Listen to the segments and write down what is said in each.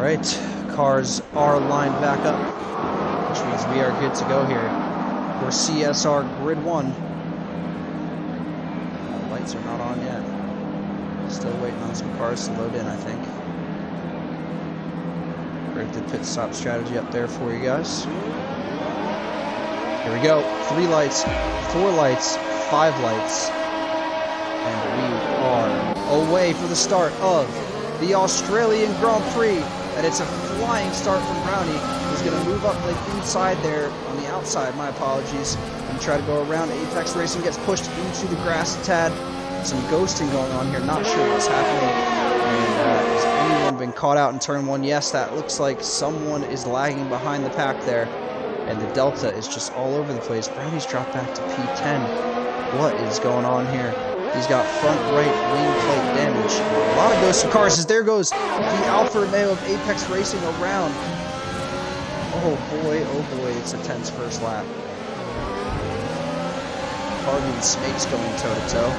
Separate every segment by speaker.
Speaker 1: Alright, cars are lined back up, which means we are good to go here for CSR Grid 1. Lights are not on yet. Still waiting on some cars to load in, I think. Break the pit stop strategy up there for you guys. Here we go. 3 lights, 4 lights, 5 lights. And we are away for the start of the Australian Grand Prix. And it's a flying start from Brownie. He's going to move up like inside there, on the outside, my apologies, and try to go around. Apex Racing gets pushed into the grass a tad. Some ghosting going on here, not sure what's happening. And has anyone been caught out in turn 1? Yes, that looks like someone is lagging behind the pack there. And the Delta is just all over the place. Brownie's dropped back to P10. What is going on here? He's got front right wing plate damage. A lot of ghosts of cars as there goes the Alfa Romeo of Apex Racing around. Oh boy, it's a tense first lap. Harvey and Snake's going toe to toe.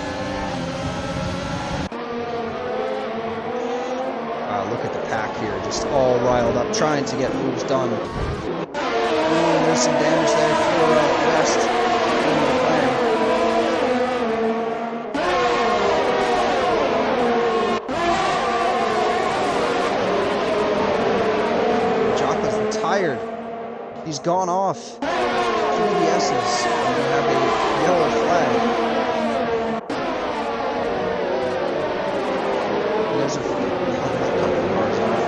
Speaker 1: Wow, look at the pack here, just all riled up, trying to get moves done. Oh, there's some damage there for West. Tired. He's gone off through the S's, and we have a yellow flag. There's a couple of cars off.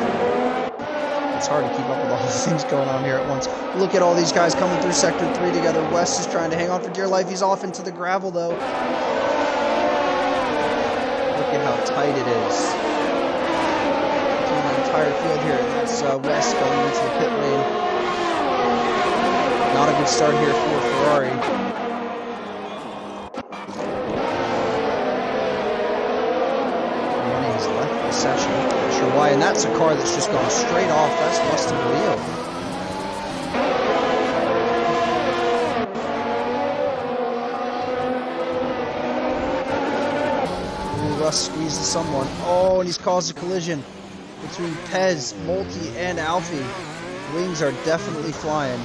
Speaker 1: It's hard to keep up with all the things going on here at once. Look at all these guys coming through Sector 3 together. West is trying to hang on for dear life. He's off into the gravel, though. Look at how tight it is. Entire field here, and that's West going into the pit lane. Not a good start here for Ferrari. Money has left the session, not sure why, and that's a car that's just gone straight off. That's Rusty Leo. Ooh, Russ squeezed someone. Oh, and he's caused a collision between Pez, Multi, and Alfie. Wings are definitely flying,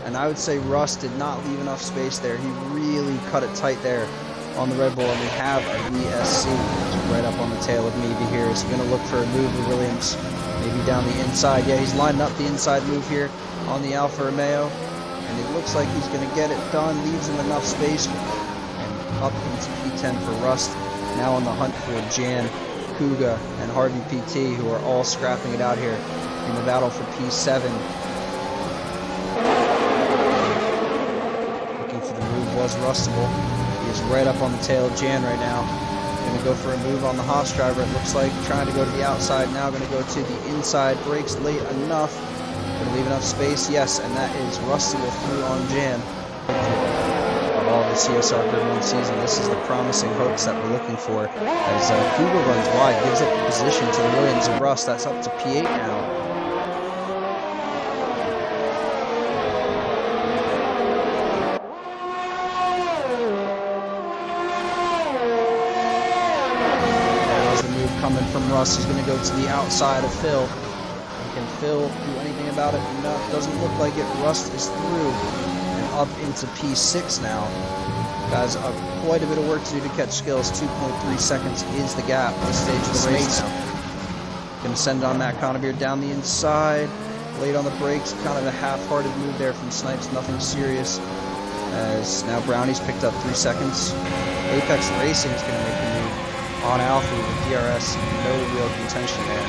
Speaker 1: and I would say Russ did not leave enough space there. He really cut it tight there on the Red Bull, and we have a VSC right up on the tail of Maybe here. Is he going to look for a move with Williams? Maybe down the inside. Yeah, he's lining up the inside move here on the Alfa Romeo, and it looks like he's going to get it done. Leaves him enough space, and up into P10 for Rust. Now on the hunt for Jan, Kuga, and Harvey PT, who are all scrapping it out here in the battle for P7. Looking for the move was Rustable. He is right up on the tail of Jan right now. Going to go for a move on the Haas driver, it looks like. Trying to go to the outside, now going to go to the inside. Brakes late enough. Going to leave enough space, yes, and that is Rustable through on Jan. All the CSR Grid 1 season. This is the promising hopes that we're looking for. As Kuga runs wide, gives up the position to the Williams and Rust. That's up to P8 now. Now's the move coming from Rust. He's going to go to the outside of Phil. Can Phil do anything about it? No, doesn't look like it. Rust is through. Up into P6 now. Guys, quite a bit of work to do to catch skills. 2.3 seconds is the gap at this stage of the race now. Gonna send on Matt Conabeer down the inside. Late on the brakes. Kind of a half-hearted move there from Snipes. Nothing serious. As now Brownie's picked up 3 seconds. Apex Racing is going to make a move on Alfie with DRS. No real contention there.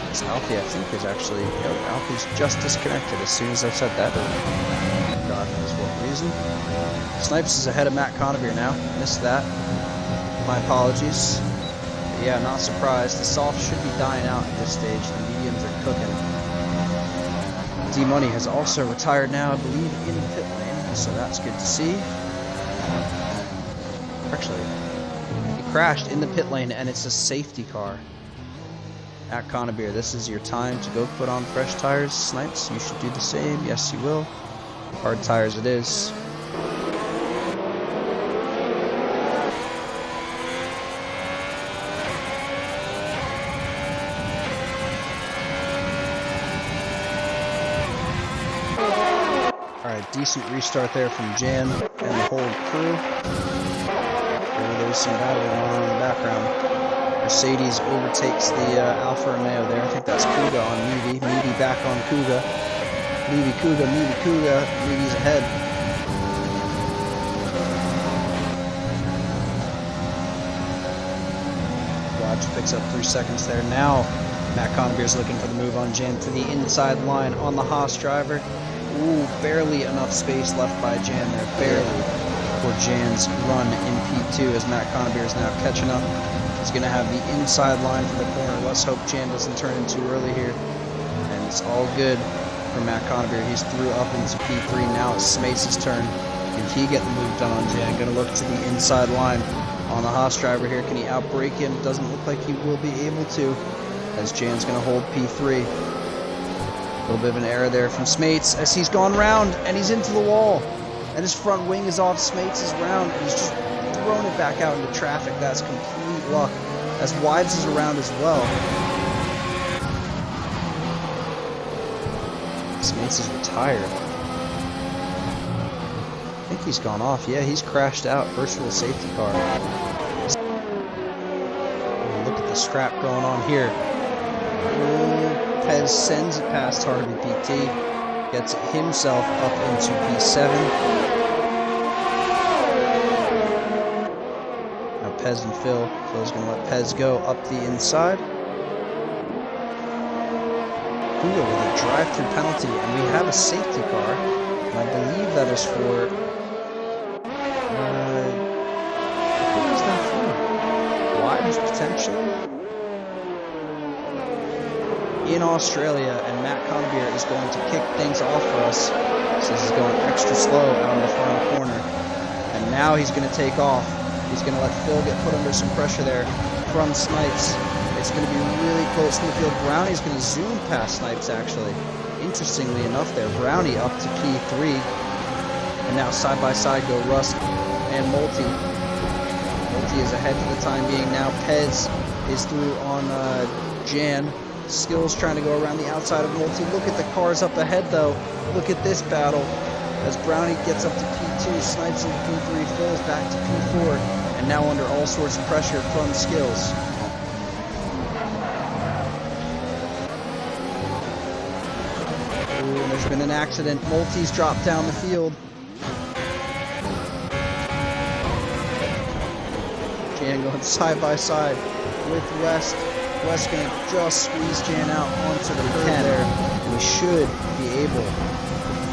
Speaker 1: This Alfie, I think, is actually... Alfie's just disconnected as soon as I said that. God knows what reason. Snipes is ahead of Matt Conabeer now. Missed that. My apologies. But yeah, not surprised. The soft should be dying out at this stage. The mediums are cooking. D-Money has also retired now, I believe, in the pit lane. So that's good to see. Actually, he crashed in the pit lane, and it's a safety car. At Conabeer, this is your time to go put on fresh tires. Snipes, you should do the same. Yes, you will. Hard tires it is. Alright, decent restart there from Jan and the whole crew. There's some battle going on in the background. Mercedes overtakes the Alfa Romeo there. I think that's Kuga on Meavy. Meavy back on Kuga. Meavy Kuga, Meavy Kuga. Meavy's ahead. Watch picks up 3 seconds there. Now Matt Conbeer's looking for the move on Jan to the inside line on the Haas driver. Ooh, barely enough space left by Jan there. Barely. For Jan's run in P2 as Matt Conbeer is now catching up. He's going to have the inside line for the corner. Let's hope Jan doesn't turn in too early here. And it's all good for Matt Conbeer. He's through up into P3. Now it's Smates' turn. Can he get the move done on Jan? Going to look to the inside line on the Haas driver here. Can he outbrake him? Doesn't look like he will be able to, as Jan's going to hold P3. A little bit of an error there from Smates as he's gone round and he's into the wall. And his front wing is off Smates' round, and he's just thrown it back out into traffic. That's complete luck, as Wides is around as well. Smates is retired. I think he's gone off. Yeah, he's crashed out. Virtual safety car. Look at the scrap going on here. Pez sends it past Harvey PT. Gets himself up into P7. Now Pez and Phil. Phil's going to let Pez go up the inside. Kuga with a drive-through penalty, and we have a safety car. And I believe that is for... who is that for? Wides, potentially? In Australia, and Matt Conbeer is going to kick things off for us. So he's going extra slow out in the final corner. And now he's going to take off. He's going to let Phil get put under some pressure there from Snipes. It's going to be really close to the field. Brownie's going to zoom past Snipes, actually. Interestingly enough there, Brownie up to P3. And now side by side go Russ and Multi. Multi is ahead for the time being. Now Pez is through on Jan. Skills trying to go around the outside of Multi. Look at the cars up ahead, though. Look at this battle. As Brownie gets up to P2, Snipes in P3, Phil's back to P4, and now under all sorts of pressure from Skills. Ooh, there's been an accident. Multi's dropped down the field. Jan going side by side with West. West going to just squeeze Jan out onto the curb there. And we should be able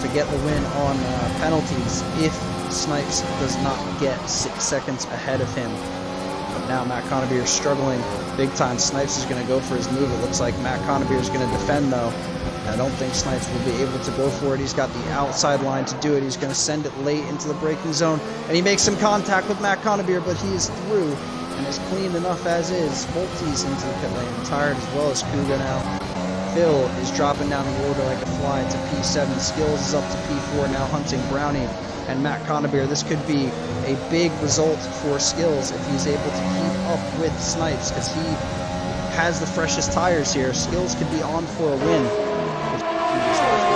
Speaker 1: to get the win on penalties if Snipes does not get 6 seconds ahead of him. But now Matt Conbeer is struggling big time. Snipes is going to go for his move. It looks like Matt Conbeer is going to defend, though. I don't think Snipes will be able to go for it. He's got the outside line to do it. He's going to send it late into the braking zone. And he makes some contact with Matt Conbeer, but he is through. And is clean enough as is. Multi's into the pit lane, retired as well as Kuga now. Phil is dropping down the order like a fly to P7. Skills is up to P4, now hunting Brownie and Matt Conbeer. This could be a big result for Skills if he's able to keep up with Snipes, because he has the freshest tires here. Skills could be on for a win.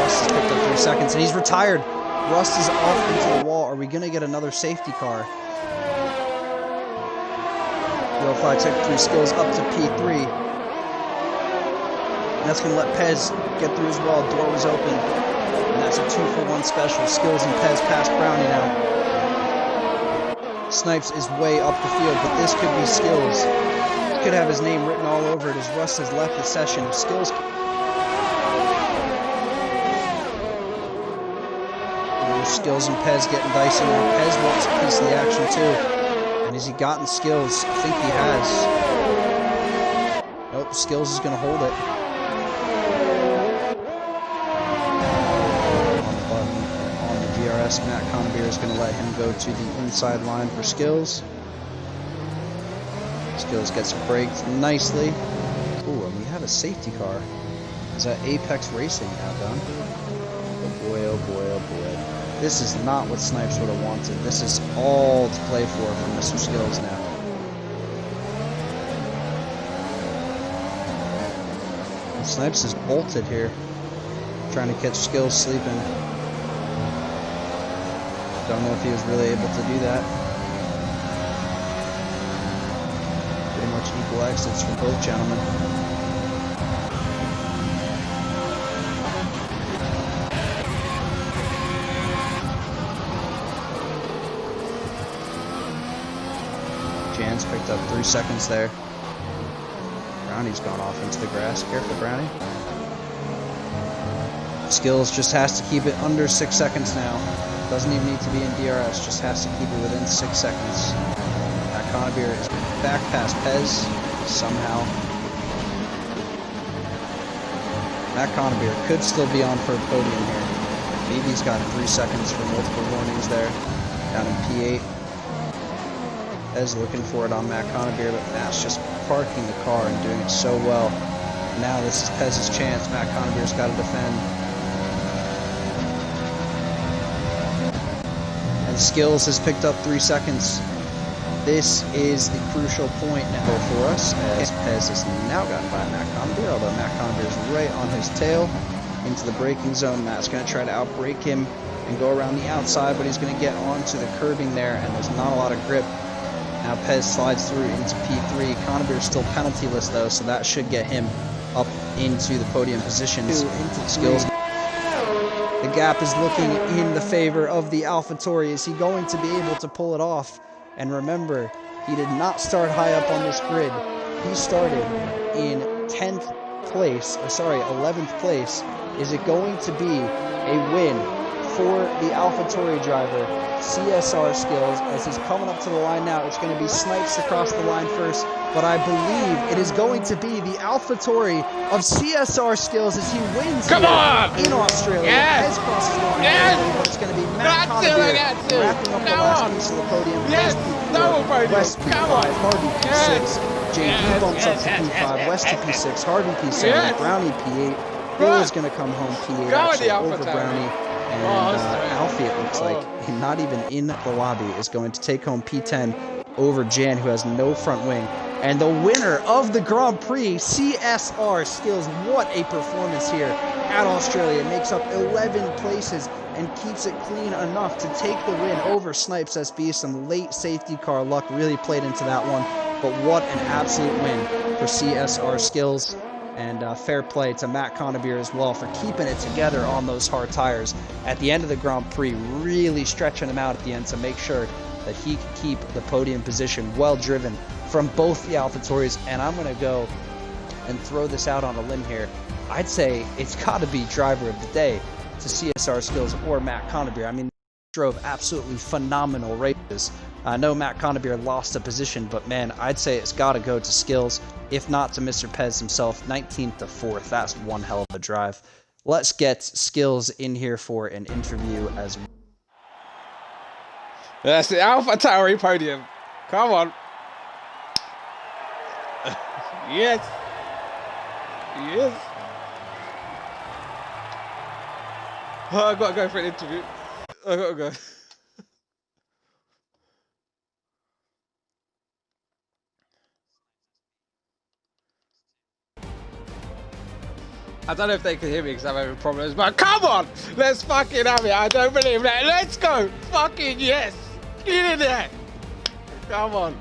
Speaker 1: Rust has picked up 3 seconds, and he's retired. Rust is off into the wall. Are we going to get another safety car? Yellow flag sector 3, Skills up to P3. And that's going to let Pez get through as well. Door was open. And that's a 2-for-1 special. Skills and Pez past Brownie now. Snipes is way up the field, but this could be Skills. He could have his name written all over it as Rust has left the session. If Skills... Skills and Pez getting dicey now. Pez wants a piece of the action too. And has he gotten Skills? I think he has. Nope, Skills is going to hold it. On the button, on the DRS, Matt Conbeer is going to let him go to the inside line for Skills. Skills gets braked nicely. Ooh, and we have a safety car. Is that Apex Racing now done? Oh boy, oh boy, oh boy. This is not what Snipes would have wanted. This is all to play for Mr. Skills now. And Snipes is bolted here, trying to catch Skills sleeping. Don't know if he was really able to do that. Pretty much equal exits for both gentlemen. Jan's picked up 3 seconds there. Brownie's gone off into the grass. Careful, Brownie. Skills just has to keep it under 6 seconds now. Doesn't even need to be in DRS, just has to keep it within 6 seconds. Conabeer is back past Pez somehow. Matt Conabeer could still be on for a podium here. Maybe he's got 3 seconds for multiple warnings there. Down in P8. Pez looking for it on Matt Conabeer, but Matt's just parking the car and doing it so well. Now this is Pez's chance. Matt Conabeer's got to defend. And Skills has picked up 3 seconds. This is the crucial point now for us, as Pez is now gotten by Matt Conabeer, although Matt Conabeer is right on his tail into the braking zone. Matt's going to try to outbrake him and go around the outside, but he's going to get onto the curbing there, and there's not a lot of grip. Now Pez slides through into P3. Conabeer is still penaltyless though, so that should get him up into the podium positions. Into the Skills. The gap is looking in the favor of the AlphaTauri. Is he going to be able to pull it off? And remember, he did not start high up on this grid. He started in 11th place. Is it going to be a win for the AlphaTauri driver, CSR Skills, as he's coming up to the line now? It's going to be Snipes across the line first, but I believe it is going to be the AlphaTauri of CSR Skills as he wins in Australia.
Speaker 2: Yes.
Speaker 1: Pez crosses the line, but it's going to be Matt Conabeer wrapping up the last piece of the podium. West P5, Harvey P6, JD bumps up to P5, West to P6, Harvey P7, Brownie P8. Bill is going to come home P8 actually over Brownie. And Alfie, it looks like, not even in the lobby, is going to take home P10 over Jan, who has no front wing. And the winner of the Grand Prix, CSR Skills. What a performance here at Australia. Makes up 11 places and keeps it clean enough to take the win over Snipes SB. Some late safety car luck really played into that one. But what an absolute win for CSR Skills. And fair play to Matt Conabeer as well for keeping it together on those hard tires at the end of the Grand Prix, really stretching him out at the end to make sure that he could keep the podium position, well driven from both the AlphaTauris. And I'm going to go and throw this out on a limb here. I'd say it's got to be driver of the day to CSR Skills or Matt Conabeer. I mean, drove absolutely phenomenal races. I know Matt Conabeer lost a position, but man, I'd say it's got to go to Skills, if not to Mr. Pez himself. 19th to 4th, that's one hell of a drive. Let's get Skills in here for an interview as well.
Speaker 2: That's the AlphaTauri podium. Come on. Yes. Yes. Oh, I've got to go for an interview. I've got to go. I don't know if they can hear me because I'm having problems, but come on! Let's fucking have it. I don't believe that. Let's go! Fucking yes! Get in there! Come on.